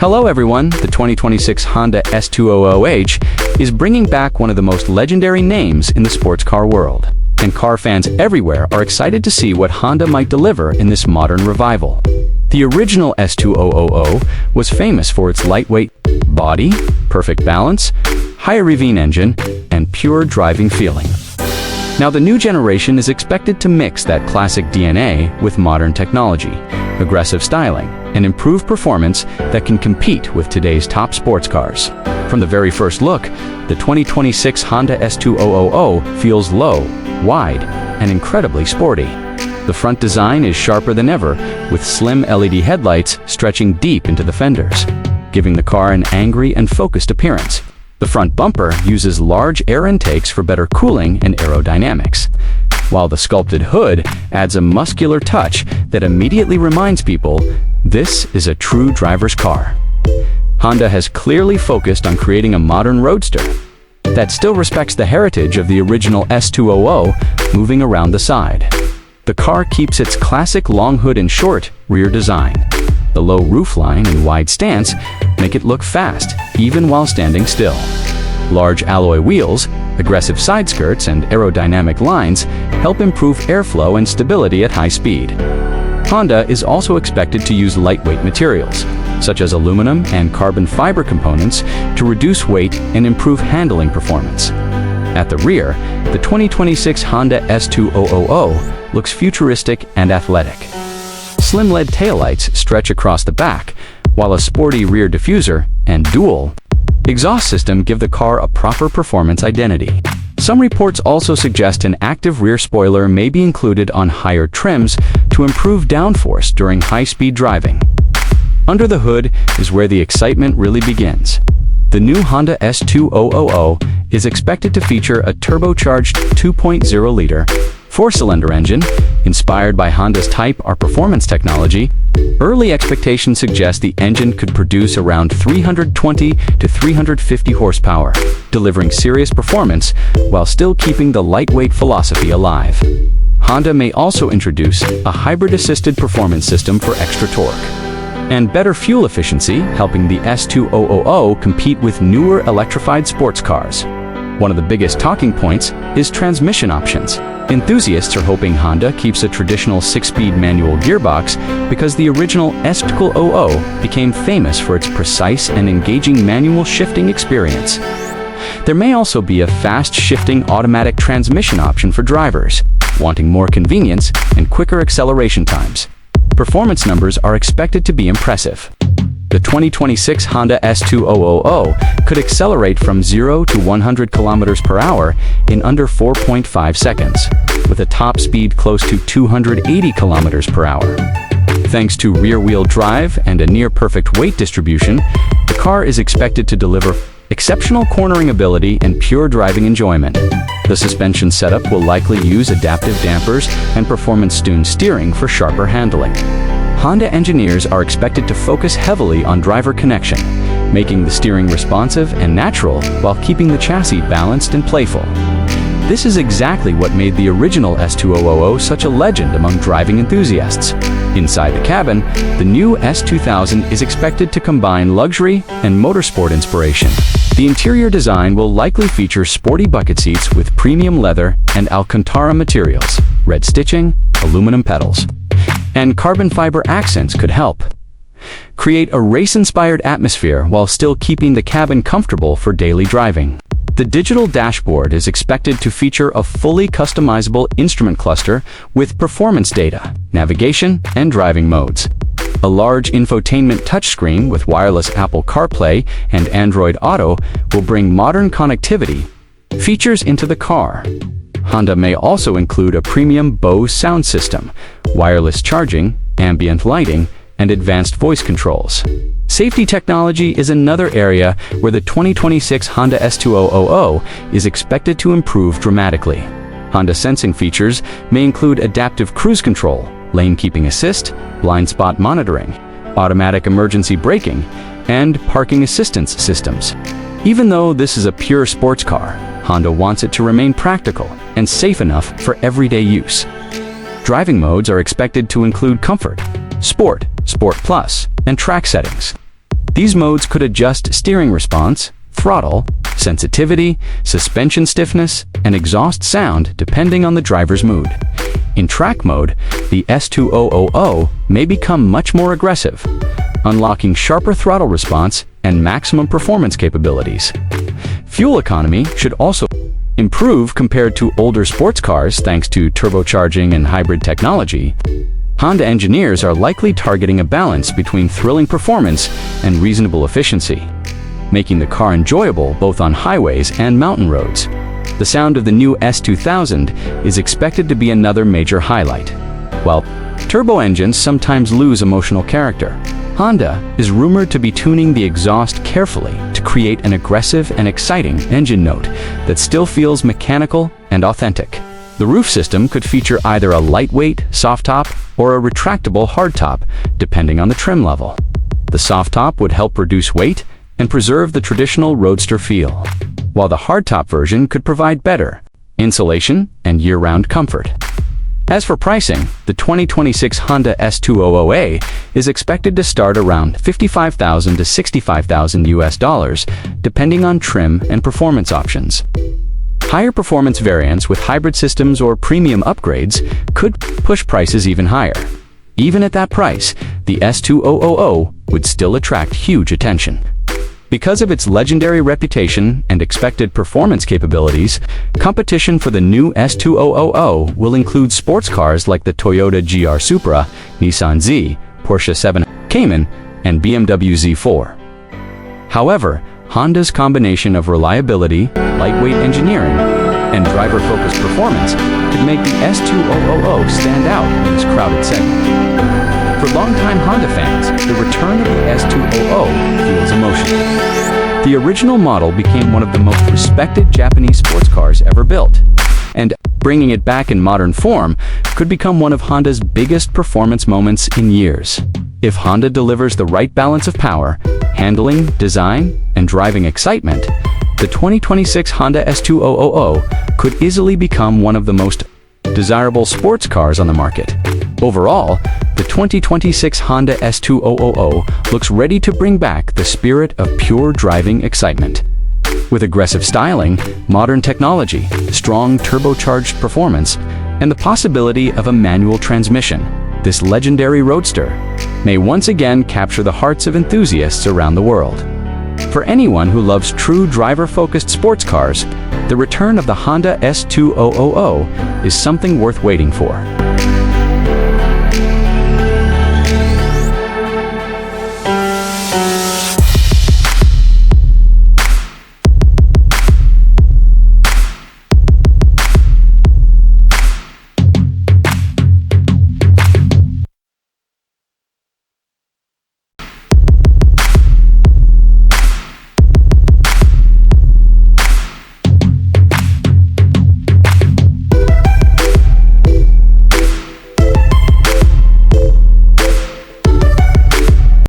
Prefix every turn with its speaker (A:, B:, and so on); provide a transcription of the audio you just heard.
A: Hello everyone, the 2026 Honda S2000H is bringing back one of the most legendary names in the sports car world. And car fans everywhere are excited to see what Honda might deliver in this modern revival. The original S2000 was famous for its lightweight body, perfect balance, high-revving engine, and pure driving feeling. Now the new generation is expected to mix that classic DNA with modern technology, aggressive styling, and improved performance that can compete with today's top sports cars. From the very first look, the 2026 Honda S2000 feels low, wide, and incredibly sporty. The front design is sharper than ever, with slim LED headlights stretching deep into the fenders, giving the car an angry and focused appearance. The front bumper uses large air intakes for better cooling and aerodynamics, while the sculpted hood adds a muscular touch that immediately reminds people this is a true driver's car. Honda has clearly focused on creating a modern Roadster that still respects the heritage of the original S2000 moving around the side. The car keeps its classic long hood and short rear design. The low roofline and wide stance make it look fast, even while standing still. Large alloy wheels, aggressive side skirts, and aerodynamic lines help improve airflow and stability at high speed. Honda is also expected to use lightweight materials, such as aluminum and carbon fiber components, to reduce weight and improve handling performance. At the rear, the 2026 Honda S2000 looks futuristic and athletic. Slim LED taillights stretch across the back, while a sporty rear diffuser and dual exhaust system give the car a proper performance identity. Some reports also suggest an active rear spoiler may be included on higher trims to improve downforce during high-speed driving. Under the hood is where the excitement really begins. The new Honda S2000 is expected to feature a turbocharged 2.0-liter four-cylinder engine inspired by Honda's Type R performance technology. Early expectations suggest the engine could produce around 320 to 350 horsepower, delivering serious performance while still keeping the lightweight philosophy alive. Honda may also introduce a hybrid-assisted performance system for extra torque and better fuel efficiency, helping the S2000 compete with newer electrified sports cars. One of the biggest talking points is transmission options. Enthusiasts are hoping Honda keeps a traditional 6-speed manual gearbox because the original S2000 became famous for its precise and engaging manual shifting experience. There may also be a fast-shifting automatic transmission option for drivers wanting more convenience and quicker acceleration times. Performance numbers are expected to be impressive. The 2026 Honda S2000 could accelerate from 0 to 100 km per hour in under 4.5 seconds, with a top speed close to 280 km per hour. Thanks to rear-wheel drive and a near-perfect weight distribution, the car is expected to deliver exceptional cornering ability and pure driving enjoyment. The suspension setup will likely use adaptive dampers and performance-tuned steering for sharper handling. Honda engineers are expected to focus heavily on driver connection, making the steering responsive and natural while keeping the chassis balanced and playful. This is exactly what made the original S2000 such a legend among driving enthusiasts. Inside the cabin, the new S2000 is expected to combine luxury and motorsport inspiration. The interior design will likely feature sporty bucket seats with premium leather and Alcantara materials, red stitching, aluminum pedals, and carbon fiber accents could help create a race-inspired atmosphere while still keeping the cabin comfortable for daily driving. The digital dashboard is expected to feature a fully customizable instrument cluster with performance data, navigation, and driving modes. A large infotainment touchscreen with wireless Apple CarPlay and Android Auto will bring modern connectivity features into the car. Honda may also include a premium Bose sound system, wireless charging, ambient lighting, and advanced voice controls. Safety technology is another area where the 2026 Honda S2000 is expected to improve dramatically. Honda sensing features may include adaptive cruise control, lane keeping assist, blind spot monitoring, automatic emergency braking, and parking assistance systems. Even though this is a pure sports car, Honda wants it to remain practical and safe enough for everyday use. Driving modes are expected to include Comfort, Sport, Sport Plus, and track settings. These modes could adjust steering response, throttle, sensitivity, suspension stiffness, and exhaust sound depending on the driver's mood. In track mode, the S2000 may become much more aggressive, unlocking sharper throttle response and maximum performance capabilities. Fuel economy should also improve compared to older sports cars thanks to turbocharging and hybrid technology. Honda engineers are likely targeting a balance between thrilling performance and reasonable efficiency, making the car enjoyable both on highways and mountain roads. The sound of the new S2000 is expected to be another major highlight. While turbo engines sometimes lose emotional character, Honda is rumored to be tuning the exhaust carefully to create an aggressive and exciting engine note that still feels mechanical and authentic. The roof system could feature either a lightweight soft top or a retractable hardtop, depending on the trim level. The soft top would help reduce weight and preserve the traditional Roadster feel, while the hardtop version could provide better insulation and year-round comfort. As for pricing, the 2026 Honda S2000 is expected to start around $55,000 to $65,000, depending on trim and performance options. Higher performance variants with hybrid systems or premium upgrades could push prices even higher. Even at that price, the S2000 would still attract huge attention. Because of its legendary reputation and expected performance capabilities, competition for the new S2000 will include sports cars like the Toyota GR Supra, Nissan Z, Porsche 7, Cayman, and BMW Z4. However, Honda's combination of reliability, lightweight engineering, and driver-focused performance could make the S2000 stand out in this crowded segment. For longtime Honda fans, the return of the S2000 feels emotional. The original model became one of the most respected Japanese sports cars ever built, and bringing it back in modern form could become one of Honda's biggest performance moments in years. If Honda delivers the right balance of power, handling, design, and driving excitement, the 2026 Honda S2000 could easily become one of the most desirable sports cars on the market. Overall, the 2026 Honda S2000 looks ready to bring back the spirit of pure driving excitement. With aggressive styling, modern technology, strong turbocharged performance, and the possibility of a manual transmission, this legendary Roadster may once again capture the hearts of enthusiasts around the world. For anyone who loves true driver-focused sports cars, the return of the Honda S2000 is something worth waiting for.